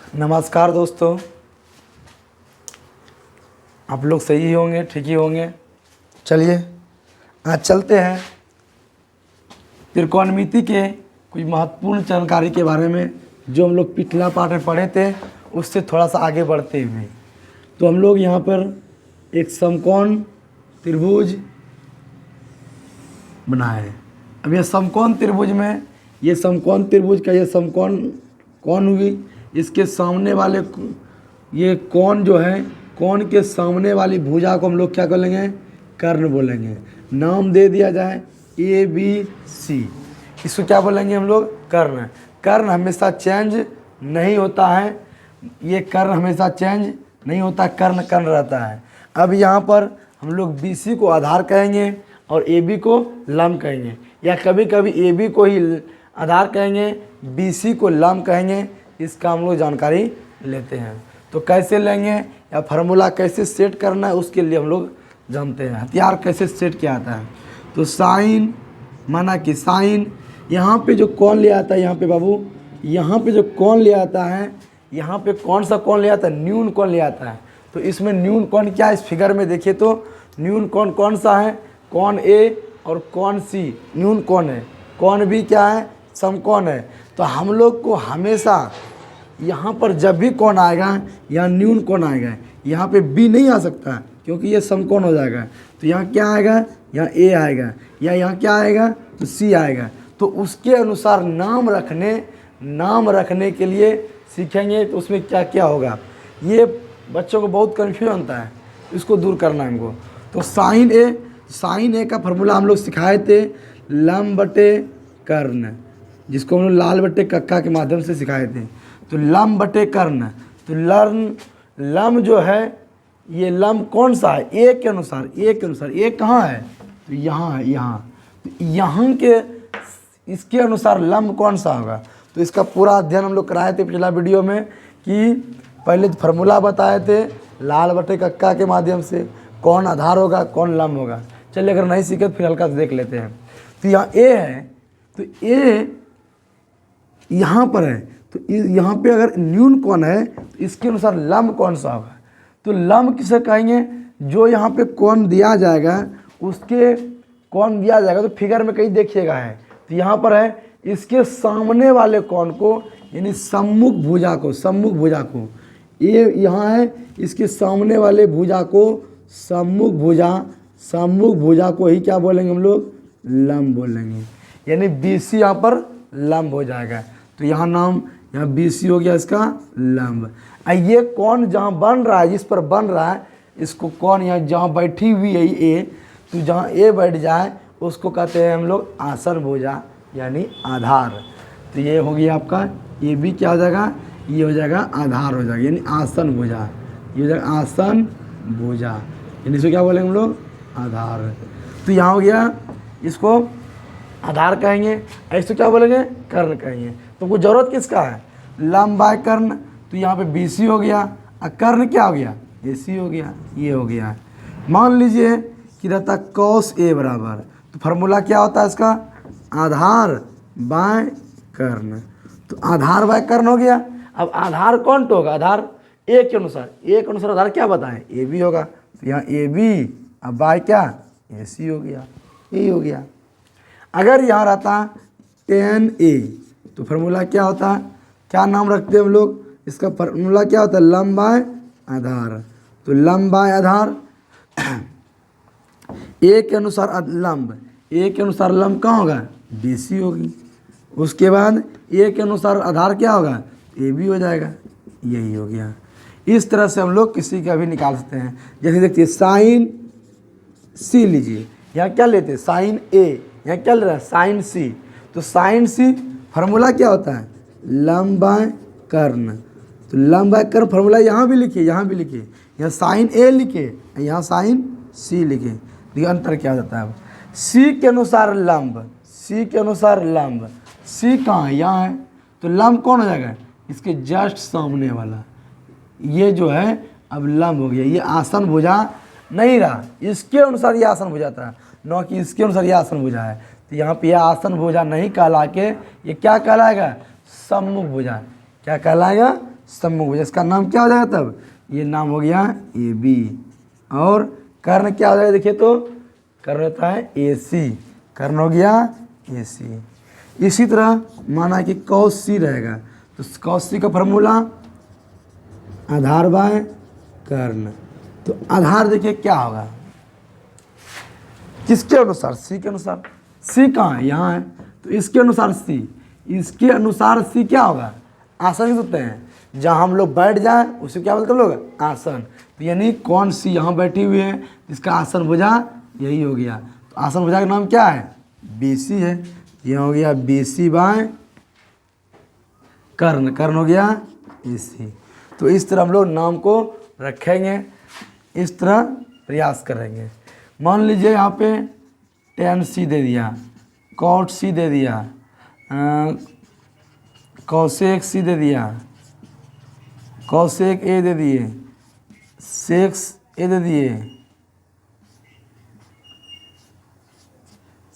नमस्कार दोस्तों, आप लोग सही ही होंगे, ठीक ही होंगे। चलिए आज चलते हैं त्रिकोणमिति के कुछ महत्वपूर्ण जानकारी के बारे में जो हम लोग पिछला पाठ में पढ़े थे, उससे थोड़ा सा आगे बढ़ते हुए। तो हम लोग यहाँ पर एक समकोण त्रिभुज बनाए हैं। अब यह समकोण त्रिभुज में ये समकोण त्रिभुज का ये समकोण कौन हुई, इसके सामने वाले ये कोण जो है, कोण के सामने वाली भुजा को हम लोग क्या बोलेंगे, कर्ण बोलेंगे। नाम दे दिया जाए ABC, इसको क्या बोलेंगे हम लोग, कर्ण। कर्ण हमेशा चेंज नहीं होता है, ये कर्ण हमेशा चेंज नहीं होता, कर्ण कर्ण रहता है। अब यहाँ पर हम लोग BC को आधार कहेंगे और AB को लंब कहेंगे, या कभी कभी AB को ही आधार कहेंगे, BC को लंब कहेंगे। इसका हम लोग जानकारी लेते हैं। तो कैसे लेंगे या फार्मूला कैसे सेट करना है, उसके लिए हम लोग जानते हैं। हथियार कैसे सेट किया जाता है। तो साइन, माना कि साइन, यहाँ पे जो कोण ले आता है, यहाँ पे बाबू, यहाँ पे जो कोण ले आता है, यहाँ पे कौन सा कोण ले आता है, न्यून कोण ले आता है। तो इसमें न्यून कोण क्या है, इस फिगर में देखिए तो न्यून कोण कौन सा है, कोण A और कोण C न्यून कोण है। कोण B क्या है, समकोण है। तो हम लोग को हमेशा यहाँ पर जब भी कोण आएगा, यहाँ न्यून कोण आएगा, यहाँ पे B नहीं आ सकता क्योंकि ये समकोण हो जाएगा। तो यहाँ क्या आएगा, यहाँ A आएगा, या यहाँ क्या आएगा, तो C आएगा। तो उसके अनुसार नाम रखने के लिए सीखेंगे। तो उसमें क्या क्या होगा, ये बच्चों को बहुत कन्फ्यूजन होता है, इसको दूर करना है हमको। तो साइन ए का फार्मूला हम लोग सिखाए थे, लंब बटे कर्ण, जिसको हम लोग लाल बटे कक्का के माध्यम से सिखाए थे। तो लंब बटे कर्ण, तो लंब जो है, ये लंब कौन सा है, ए के अनुसार। ए कहाँ है, तो यहाँ है, यहाँ। तो यहाँ के इसके अनुसार लंब कौन सा होगा। तो इसका पूरा अध्ययन हम लोग कराए थे पिछला वीडियो में, कि पहले फार्मूला बताए थे लाल बटे कक्का के माध्यम से, कौन आधार होगा, कौन लंब होगा। चलिए अगर नहीं सीखे तो फिर हल्का से देख लेते हैं। तो यहाँ ए है, तो ए यहाँ पर है, तो यहाँ पे अगर न्यून कोण है तो इसके अनुसार लंब कौन सा होगा। तो लंब किसे कहेंगे, जो यहाँ पे कोण दिया जाएगा उसके कोण दिया जाएगा, तो फिगर में कहीं देखिएगा है, तो यहाँ पर है इसके सामने वाले कोण को, यानी सम्मुख भुजा को, ये यहाँ है, इसके सामने वाले भुजा को सम्मुख भुजा को ही क्या बोलेंगे हम लोग, लंब बोलेंगे। यानी BC यहाँ पर लंब हो जाएगा। तो यहाँ नाम, यहाँ BC हो गया इसका लंब। ये कोण जहाँ बन रहा है, जिस पर बन रहा है, इसको कोण यहाँ जहाँ बैठी हुई है A, तो जहाँ A बैठ जाए उसको कहते हैं हम लोग आसन भुजा, यानी आधार। तो ये हो गया आपका, ये भी क्या हो जाएगा, ये हो जाएगा आधार हो जाएगा, यानी आसन भुजा। ये हो जाएगा आसन भुजा, यानी इसको क्या बोलेंगे हम लोग, आधार। तो यहाँ हो गया, इसको आधार कहेंगे, इसको क्या बोलेंगे, कर्ण कहेंगे। तो कुछ ज़रूरत किसका है, लंब बाय कर्ण। तो यहाँ पे BC हो गया, और कर्ण क्या हो गया, AC हो गया, ये हो गया। मान लीजिए कि रहता cos A बराबर, तो फार्मूला क्या होता है इसका, आधार बाय कर्ण। तो आधार बाय कर्ण हो गया। अब आधार कौन तो होगा, आधार A के अनुसार आधार क्या बताएं, AB होगा। तो यहाँ AB, अब बाय क्या, AC हो गया, यही हो गया। अगर यहाँ रहता tan A, तो फार्मूला क्या होता है, क्या नाम रखते हैं हम लोग, इसका फार्मूला क्या होता है, लंब बाय आधार। तो लंब बाय आधार, A के अनुसार लंब कहाँ होगा, BC होगी। उसके बाद A के अनुसार आधार क्या होगा, AB हो जाएगा, यही हो गया। इस तरह से हम लोग किसी का भी निकाल सकते हैं। जैसे देखिए साइन C लीजिए, यहाँ क्या लेते हैं, साइन A, यहाँ क्या ले रहा है, साइन C। तो साइन C फार्मूला क्या होता है, लंब बाय कर्ण। तो लंब बाय कर्ण फार्मूला यहाँ भी लिखिए, यहाँ साइन A लिखे, यहाँ साइन C लिखे। देखिए अंतर क्या जाता है। C के अनुसार लंब, C कहाँ है, यहाँ है। तो लंब कौन हो जाएगा, इसके जस्ट सामने वाला, ये जो है अब लंब हो गया। ये आसन भुजा नहीं रहा, इसके अनुसार ये आसन भुजा था, न कि इसके अनुसार ये आसन भुजा है। तो यहाँ पे यह आसन भुजा नहीं कहला के ये क्या कहलाएगा, सम्मुख भुजा। क्या कहलाएगा, समभुज, इसका नाम क्या हो जाएगा तब, ये नाम हो गया ए बी। और कर्ण क्या हो जाएगा, देखिए तो कर्ण होता है ए सी, कर्ण हो गया ए सी। इसी तरह माना कि कॉस सी रहेगा, तो कॉस सी का फॉर्मूला आधार बाय कर्ण। तो आधार देखिए क्या होगा, किसके अनुसार, सी के अनुसार। सी कहाँ है, यहाँ है, तो इसके अनुसार सी, इसके अनुसार सी क्या होगा, आसन होते हैं, जहाँ हम लोग बैठ जाएं उसे क्या बोलते हैं लोग, आसन। तो यानी कौन सी यहाँ बैठी हुई है, इसका आसन भुजा यही हो गया। तो आसन भुजा का नाम क्या है, बीसी है। यह हो गया बीसी बाय कर्ण, कर्ण हो गया एसी। तो इस तरह हम लोग नाम को रखेंगे, इस तरह प्रयास करेंगे। मान लीजिए यहाँ पे टेन सी दे दिया, कॉट सी दे दिया, कौसेक सी दे दिया, कौसेक ए दे दिए, सेक्स ए दे दिए,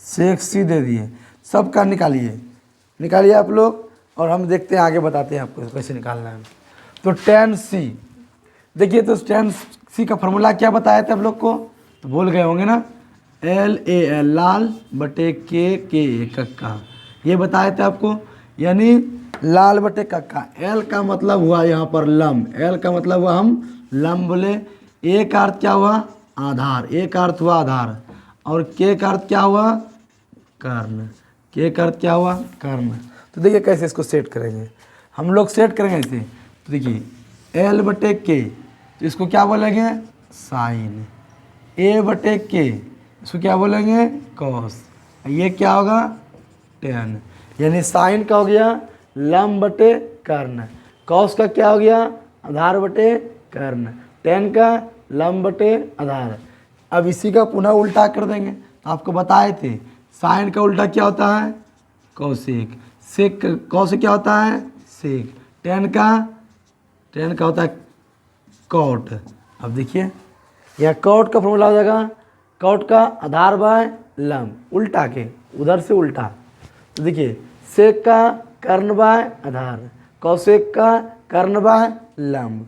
सेक्स सी दे दिए, सबका निकालिए आप लोग, और हम देखते हैं आगे बताते हैं आपको कैसे निकालना है। तो टेन सी देखिए, तो टेन सी का फॉर्मूला क्या बताया था आप लोग को, तो भूल गए होंगे ना, एल ए एल लाल बटे के कक्का, ये बताए थे आपको। यानी लाल बटे कक्का, एल का मतलब हुआ यहाँ पर लंब, एल का मतलब हुआ हम लंब बोले, ए का अर्थ क्या हुआ, आधार, ए का अर्थ हुआ आधार, और के का अर्थ क्या हुआ, कर्ण, के का अर्थ क्या हुआ, कर्ण। तो देखिए कैसे इसको सेट करेंगे, हम लोग सेट करेंगे ऐसे। तो देखिए एल बटे के, तो इसको क्या बोलेंगे, साइन, ए बटे के, इसको क्या बोलेंगे, कॉस, ये क्या होगा, टेन। यानी साइन का हो गया लंब बटे कर्ण, कॉस का क्या हो गया, आधार बटे कर्ण, टेन का लंब बटे आधार। अब इसी का पुनः उल्टा कर देंगे, आपको बताए थे साइन का उल्टा क्या होता है, कौशिक, सेक कौशिक क्या होता है, सेक, टेन का होता है कॉट। अब देखिए यह कॉट का फॉर्मूला हो जाएगा, कॉट का आधार बाय लंब, उल्टा के उधर से उल्टा। तो देखिए सेक का कर्ण बाय आधार, कौशिक का कर्ण बाय लंब,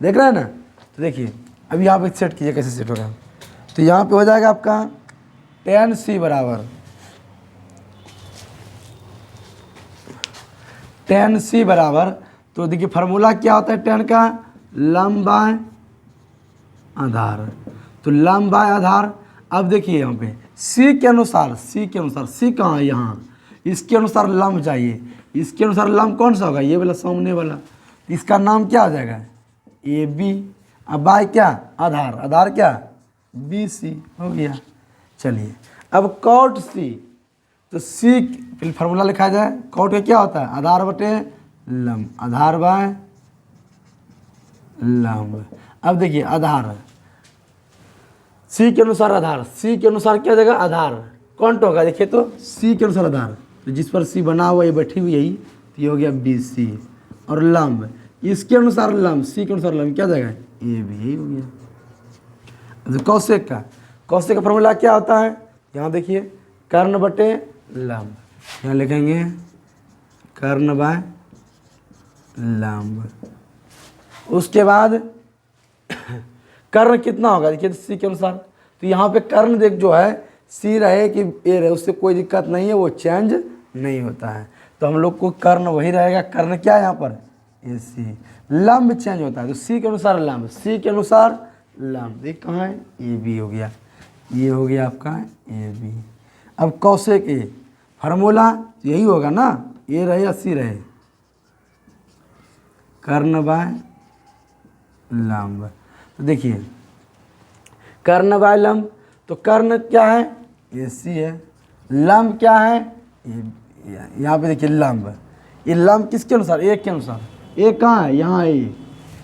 देख रहे हैं ना। तो देखिए अभी यहाँ पे सेट कीजिए कैसे सेट होगा। तो यहाँ पे हो जाएगा आपका टेन सी बराबर, टेन सी बराबर, तो देखिए फार्मूला क्या होता है टेन का, लंब बाय आधार, तो लंब बाय आधार। अब देखिए यहाँ पे सी के अनुसार, सी कहाँ है, यहाँ, इसके अनुसार लंब चाहिए, इसके अनुसार लंब कौन सा होगा, ये वाला सामने वाला, इसका नाम क्या हो जाएगा, ए बी। अब बाय क्या, आधार, आधार क्या, बी सी हो गया। चलिए अब कॉट सी, तो सी फिर फार्मूला लिखा जाए, कॉट का क्या होता है, आधार बटे लंब, आधार बाय लंब। अब देखिए आधार, सी के अनुसार आधार, सी के अनुसार क्या हो जाएगा, आधार कौन होगा, देखिए तो सी के अनुसार आधार, तो जिस पर सी बना हुआ ये बैठी हुई यही, तो ये हो गया बी सी, और लंब इसके अनुसार लंब, सी के अनुसार लंब क्या जाएगा, ए बी, यही हो गया। कौशिक का फॉर्मूला क्या होता है, यहाँ देखिए कर्ण बटे लंब, यहाँ लिखेंगे कर्ण बाय लंब। उसके बाद कर्ण कितना होगा, देखिए सी के अनुसार, तो यहाँ पे कर्ण देख जो है सी रहे कि ए रहे, उससे कोई दिक्कत नहीं है, वो चेंज नहीं होता है। तो हम लोग को कर्ण वही रहेगा, कर्ण क्या है यहाँ पर, ए सी, लंब चेंज होता है, तो सी के अनुसार लंब, सी के अनुसार लंब, ये कहाँ है, ए बी हो गया, ये हो गया आपका ए बी। अब कौशिक ए, फार्मूला यही होगा ना, ए रहे या सी रहे, कर्ण बाय लंब। तो देखिए कर्ण बाय लंब, तो कर्ण क्या है, ए सी है, लंब क्या है, यहाँ पे देखिए लंब, ये लंब किसके अनुसार, ए के अनुसार, ए कहाँ है, यहाँ ए,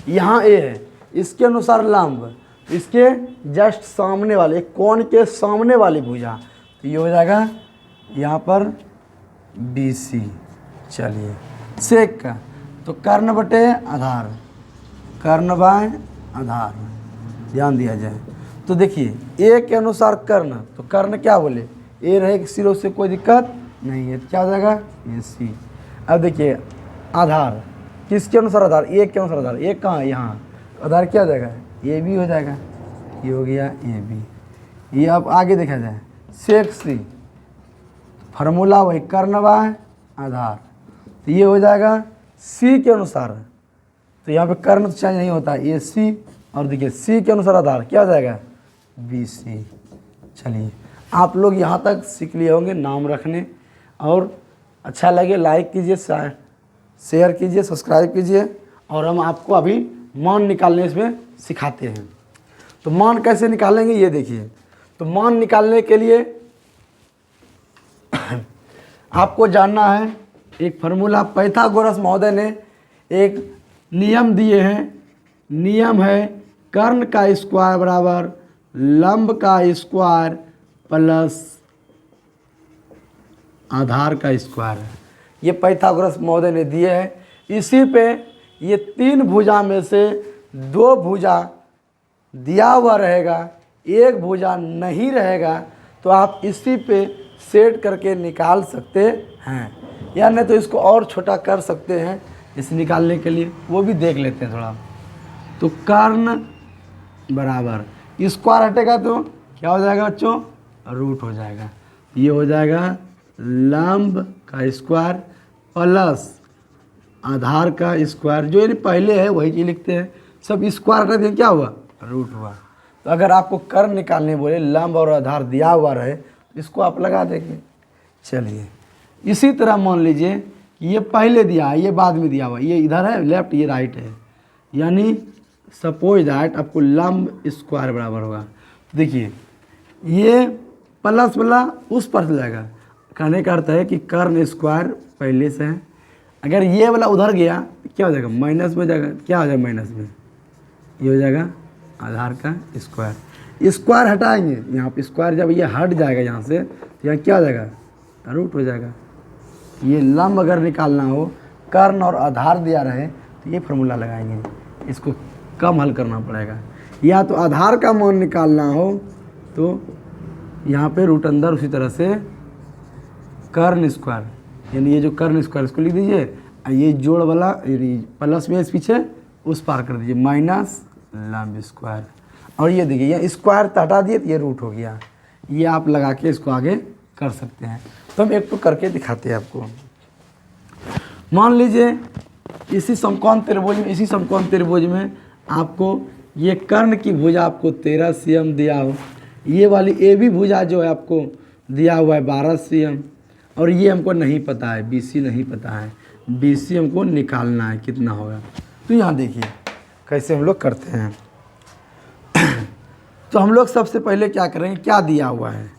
यहाँ ए है, इसके अनुसार लंब, इसके जस्ट सामने वाले कोण के सामने वाली भुजा, तो ये हो जाएगा यहाँ पर बी सी। चलिए सेक का, तो कर्ण बटे आधार, कर्ण बाय आधार, ध्यान दिया जाए। तो देखिए ए के अनुसार कर्ण, तो कर्ण क्या बोले, ए रहे सिरों से कोई दिक्कत नहीं है, क्या हो जाएगा, ए सी। अब देखिए आधार, किसके अनुसार आधार, एक के अनुसार आधार, एक कहाँ है यहाँ, आधार क्या हो जाएगा, ए बी हो जाएगा, ये हो गया ए बी। ये अब आगे देखा जाए सेक सी, फार्मूला वही कर्ण बाय आधार, तो ये हो जाएगा सी के अनुसार, तो यहाँ पे कर्ण तो चेंज नहीं होता, ए सी, और देखिए सी के अनुसार आधार क्या हो जाएगा, बी सी। चलिए आप लोग यहाँ तक सीख लिए होंगे नाम रखने, और अच्छा लगे लाइक कीजिए, शेयर कीजिए, सब्सक्राइब कीजिए, और हम आपको अभी मान निकालने इसमें सिखाते हैं। तो मान कैसे निकालेंगे ये देखिए। तो मान निकालने के लिए आपको जानना है एक फार्मूला, पाइथागोरस महोदय ने एक नियम दिए हैं। नियम है कर्ण का स्क्वायर बराबर लंब का स्क्वायर प्लस आधार का स्क्वायर है। ये पाइथागोरस महोदय ने दिए हैं। इसी पे ये तीन भुजा में से दो भुजा दिया हुआ रहेगा, एक भुजा नहीं रहेगा, तो आप इसी पे सेट करके निकाल सकते हैं, या नहीं तो इसको और छोटा कर सकते हैं इसे निकालने के लिए, वो भी देख लेते हैं थोड़ा। तो कर्ण बराबर स्क्वायर हटेगा तो क्या हो जाएगा बच्चों, रूट हो जाएगा। ये हो जाएगा लंब का स्क्वायर प्लस आधार का स्क्वायर, जो ये पहले है वही चीज़ लिखते हैं, सब स्क्वायर हटा दें क्या हुआ, रूट हुआ। तो अगर आपको कर्ण निकालने बोले लंब और आधार दिया हुआ रहे तो इसको आप लगा देंगे। चलिए इसी तरह मान लीजिए कि ये पहले दिया है, ये बाद में दिया हुआ, ये इधर है लेफ्ट, ये राइट है, यानी सपोज दैट आपको लंब स्क्वायर बराबर होगा। तो देखिए ये प्लस वाला उस पर चला जाएगा, कहने का अर्थ है कि कर्ण स्क्वायर पहले से है, अगर ये वाला उधर गया तो क्या हो जाएगा, माइनस में जाएगा, क्या हो जाएगा माइनस में, ये हो जाएगा आधार का स्क्वायर। स्क्वायर हटाएंगे यहाँ पे, स्क्वायर जब ये हट जाएगा यहाँ से तो यहाँ क्या हो जाएगा, रूट हो जाएगा। ये लंब अगर निकालना हो, कर्ण और आधार दिया रहे तो ये फार्मूला लगाएंगे, इसको कम हल करना पड़ेगा। या तो आधार का मान निकालना हो तो यहाँ पे रूट अंदर, उसी तरह से कर्ण स्क्वायर, यानी ये जो कर्ण स्क्वायर इसको लिख दीजिए, ये जोड़ वाला प्लस में इस पीछे उस पार कर दीजिए, माइनस लंब स्क्वायर। और ये देखिए ये स्क्वायर हटा दिए तो ये रूट हो गया। ये आप लगा के इसको आगे कर सकते हैं। तो हम एक तो करके दिखाते हैं आपको। मान लीजिए इसी समकोण त्रिभुज में आपको ये कर्ण की भुजा आपको 13 cm दिया हो, ये वाली ए बी भुजा जो है आपको दिया हुआ है 12 cm, और ये हमको नहीं पता है, BC नहीं पता है, BC हमको निकालना है कितना होगा। तो यहाँ देखिए कैसे हम लोग करते हैं। तो हम लोग सबसे पहले क्या करेंगे, क्या दिया हुआ है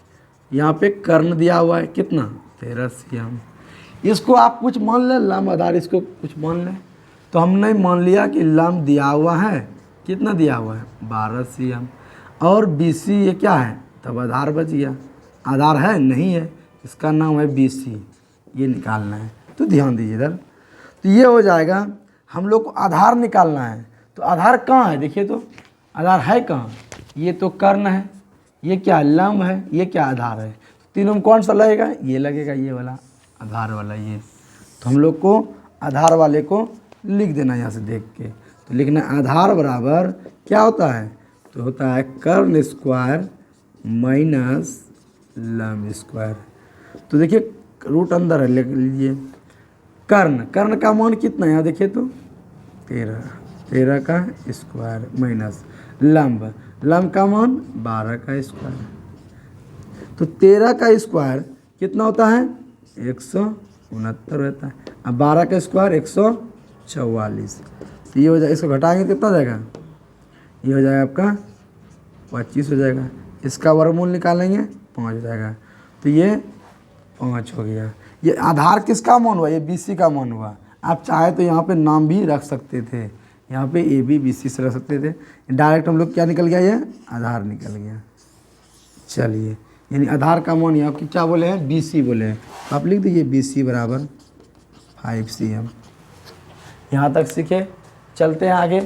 यहाँ पे, कर्ण दिया हुआ है कितना 13 cm, इसको आप कुछ मान लें, लंब आधार इसको कुछ मान लें। तो हमने मान लिया कि लंब दिया हुआ है, कितना दिया हुआ है 12 cm, और BC ये क्या है, तब आधार बच गया, आधार है नहीं है, इसका नाम है BC, ये निकालना है। तो ध्यान दीजिए इधर, तो ये हो जाएगा, हम लोग को आधार निकालना है। तो आधार कहाँ है, देखिए तो आधार है कहाँ, ये तो कर्ण है, ये क्या लंब है, ये क्या आधार है, तीनों में कौन सा लगेगा, ये लगेगा, ये वाला आधार वाला ये। तो हम लोग को आधार वाले को लिख देना यहाँ से देख के। तो लिखना आधार बराबर क्या होता है, तो होता है कर्ण स्क्वायर माइनस लंब स्क्वायर। तो देखिए रूट अंदर है, लिख लीजिए। कर्ण का मान कितना है यहाँ देखिए तो 13 का स्क्वायर माइनस लंब का मान 12 का स्क्वायर। तो 13 का स्क्वायर कितना होता है 169 रहता है, अब 12 का स्क्वायर 144। तो ये हो जाएगा, इसको घटाएंगे कितना हो जाएगा, ये हो जाएगा आपका 25 हो जाएगा, इसका वर्गमूल निकालेंगे 5 हो जाएगा। तो ये 5 हो गया। ये आधार किसका मान हुआ, ये BC का मान हुआ। आप चाहे तो यहाँ पे नाम भी रख सकते थे, यहाँ पे AB BC से रख सकते थे, डायरेक्ट हम लोग क्या निकल गया, ये आधार निकल गया। चलिए यानी आधार का मान यहाँ की क्या बोले हैं, BC बोले हैं, आप लिख दीजिए BC बराबर 5 cm। यहाँ तक सीखे, चलते हैं आगे।